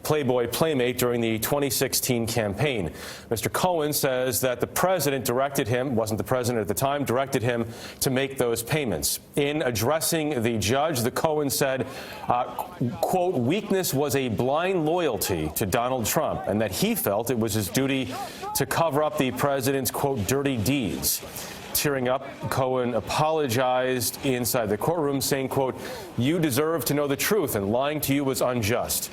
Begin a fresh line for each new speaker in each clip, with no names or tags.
Playboy playmate during the 2016 campaign. Mr. Cohen says that the president directed him, wasn't the president at the time, directed him to make those payments. In addressing the judge, the Cohen said, quote, weakness was a blind loyalty to Donald Trump, and that he felt it was his duty to cover up the president's, quote, dirty deeds. Tearing up, Cohen apologized inside the courtroom, saying, quote, you deserve to know the truth, and lying to you was unjust.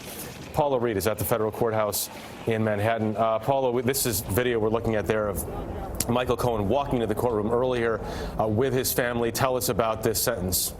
Paula Reid is at the federal courthouse in Manhattan. Paula, this is video we're looking at there of Michael Cohen walking to the courtroom earlier with his family. Tell us about this sentence.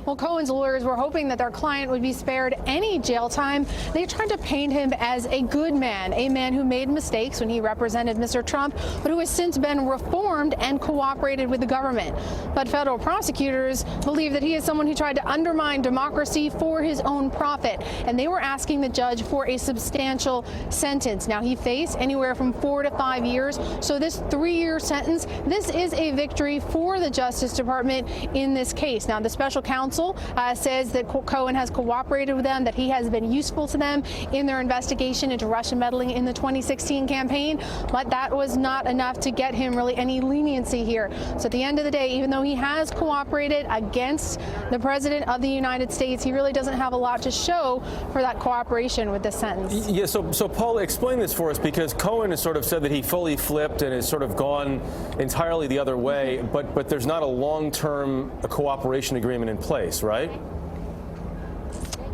Well, Cohen's lawyers were hoping that their client would be spared any jail time. They tried to paint him as a good man, a man who made mistakes when he represented Mr. Trump, but who has since been reformed and cooperated with the government. But federal prosecutors believe that he is someone who tried to undermine democracy for his own profit, and they were asking the judge for a substantial sentence. Now, he faced anywhere from 4 to 5 years, so this 3-year sentence, this is a victory for the Justice Department in this case. Now, the special counsel says that Cohen has cooperated with them, that he has been useful to them in their investigation into Russian meddling in the 2016 campaign, but that was not enough to get him really any leniency here. So at the end of the day, even though he has cooperated against the President of the United States, he really doesn't have a lot to show for that cooperation with this sentence.
Yeah, so Paula, explain this for us, because Cohen has sort of said that he fully flipped and has sort of gone entirely the other way, but there's not a long-term cooperation agreement in place, right?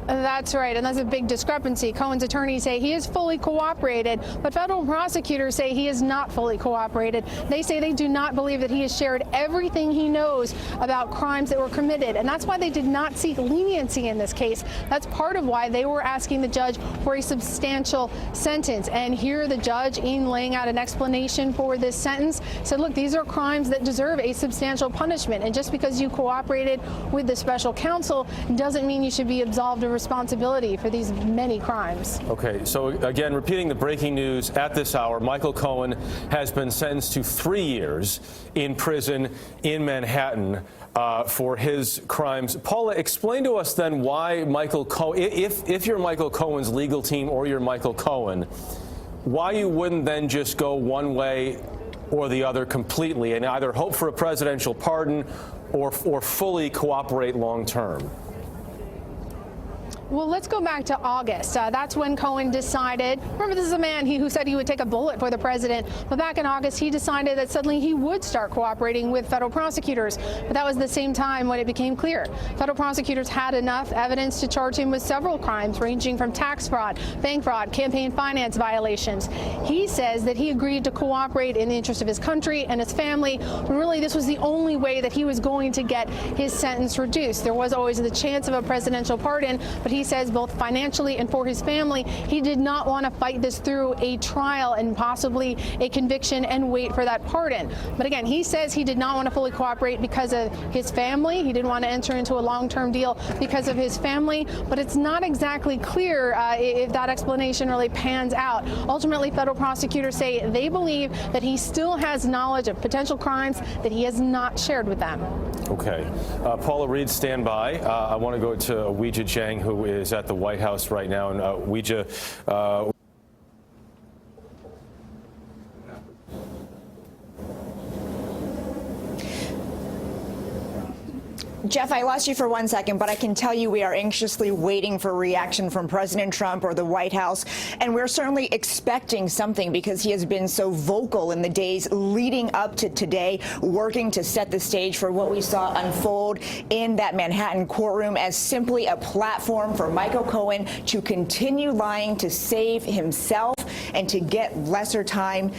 That's right, and that's a big discrepancy. Cohen's attorneys say he has fully cooperated, but federal prosecutors say he has not fully cooperated. They say they do not believe that he has shared everything he knows about crimes that were committed, and that's why they did not seek leniency in this case. That's part of why they were asking the judge for a substantial sentence. And here the judge, in laying out an explanation for this sentence, said, look, these are crimes that deserve a substantial punishment, and just because you cooperated with the special counsel doesn't mean you should be absolved of responsibility for these many crimes.
Okay, so again, repeating the breaking news at this hour, Michael Cohen has been sentenced to 3 years in prison in Manhattan for his crimes. Paula, explain to us then why Michael Cohen, if you're Michael Cohen's legal team or you're Michael Cohen, why you wouldn't then just go one way or the other completely and either hope for a presidential pardon or fully cooperate long term.
Well, let's go back to August. That's when Cohen decided, remember, this is a man who said he would take a bullet for the president, but back in August he decided that suddenly he would start cooperating with federal prosecutors. But that was the same time when it became clear federal prosecutors had enough evidence to charge him with several crimes ranging from tax fraud, bank fraud, campaign finance violations. He says that he agreed to cooperate in the interest of his country and his family, but really this was the only way that he was going to get his sentence reduced. There was always the chance of a presidential pardon, but he says both financially and for his family, he did not want to fight this through a trial and possibly a conviction and wait for that pardon. But again, he says he did not want to fully cooperate because of his family. He didn't want to enter into a long-term deal because of his family, but it's not exactly clear if that explanation really pans out. Ultimately, federal prosecutors say they believe that he still has knowledge of potential crimes that he has not shared with them.
Okay. Paula Reid, stand by. I want to go to Weijia Jiang, who is at the White House right now. And Weijia,
Jeff, I lost you for 1 second, but I can tell you we are anxiously waiting for reaction from President Trump or the White House, and we're certainly expecting something because he has been so vocal in the days leading up to today, working to set the stage for what we saw unfold in that Manhattan courtroom as simply a platform for Michael Cohen to continue lying to save himself and to get lesser time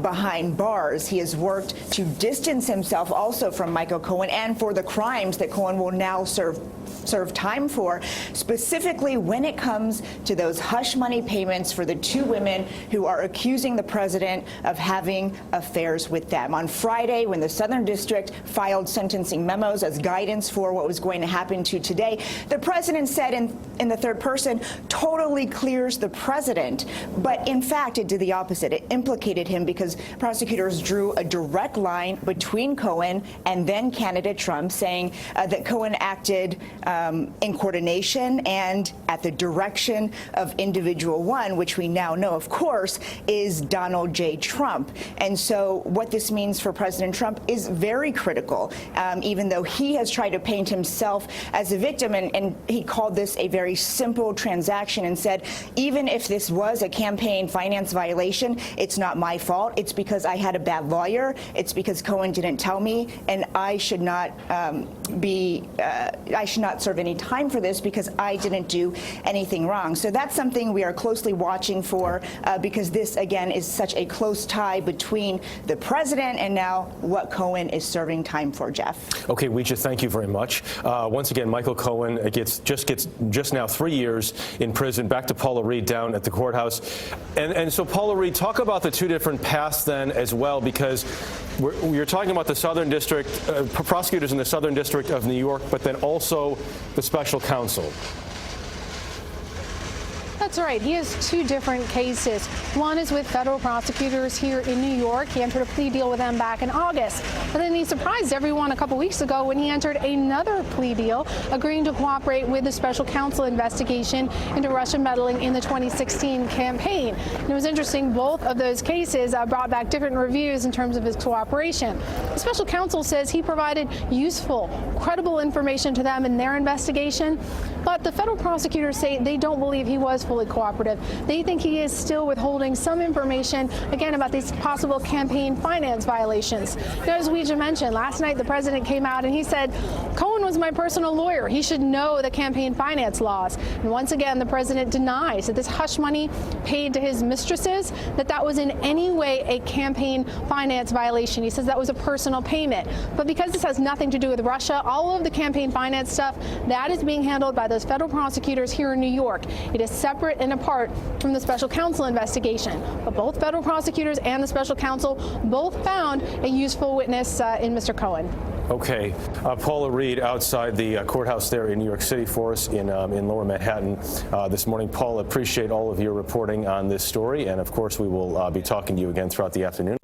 behind bars. He has worked to distance himself also from Michael Cohen and for the crimes that Cohen will now serve time for, specifically when it comes to those hush money payments for the 2 women who are accusing the president of having affairs with them. On Friday, when the Southern District filed sentencing memos as guidance for what was going to happen to today, the president said in the third person, totally clears the president. But in fact, it did the opposite. It implicated him because prosecutors drew a direct line between Cohen and then candidate Trump, saying that Cohen acted in coordination and at the direction of individual one, which we now know, of course, is Donald J. Trump. And so what this means for President Trump is very critical, even though he has tried to paint himself as a victim, and he called this a very simple transaction and said, even if this was a campaign finance violation, it's not my fault. It's because I had a bad lawyer. It's because Cohen didn't tell me, and I should not serve any time for this because I didn't do anything wrong. So that's something we are closely watching for because this, again, is such a close tie between the president and now what Cohen is serving time for, Jeff.
Okay, Weecha, thank you very much. Once again, Michael Cohen gets just now 3 years in prison. Back to Paula Reid down at the courthouse. And so, Paula Reid, talk about the two different paths then as well, because you're talking about the Southern District, prosecutors in the Southern District of New York, but then also the special counsel.
That's right. He has two different cases. One is with federal prosecutors here in New York. He entered a plea deal with them back in August. But then he surprised everyone a couple weeks ago when he entered another plea deal, agreeing to cooperate with the special counsel investigation into Russian meddling in the 2016 campaign. And it was interesting, both of those cases brought back different reviews in terms of his cooperation. The special counsel says he provided useful, credible information to them in their investigation. But the federal prosecutors say they don't believe he was fully cooperative. They think he is still withholding some information, again, about these possible campaign finance violations. Now, as Weecha mentioned, last night the president came out and he said, Cohen was my personal lawyer. He should know the campaign finance laws. And once again, the president denies that this hush money paid to his mistresses, that was in any way a campaign finance violation. He says that was a personal payment. But because this has nothing to do with Russia, all of the campaign finance stuff, that is being handled by those federal prosecutors here in New York. It is separate and apart from the special counsel investigation. But both federal prosecutors and the special counsel both found a useful witness in Mr. Cohen.
Okay. Paula Reid outside the courthouse there in New York City for us in Lower Manhattan this morning. Paul, appreciate all of your reporting on this story. And, of course, we will be talking to you again throughout the afternoon.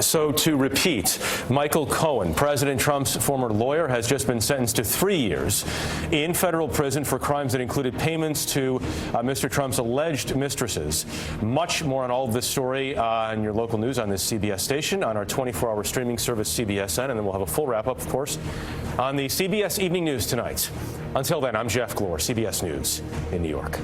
So to repeat, Michael Cohen, President Trump's former lawyer, has just been sentenced to 3 years in federal prison for crimes that included payments to Mr. Trump's alleged mistresses. Much more on all of this story on your local news on this CBS station, on our 24-hour streaming service, CBSN, and then we'll have a full wrap-up, of course, on the CBS Evening News tonight. Until then, I'm Jeff Glor, CBS News in New York.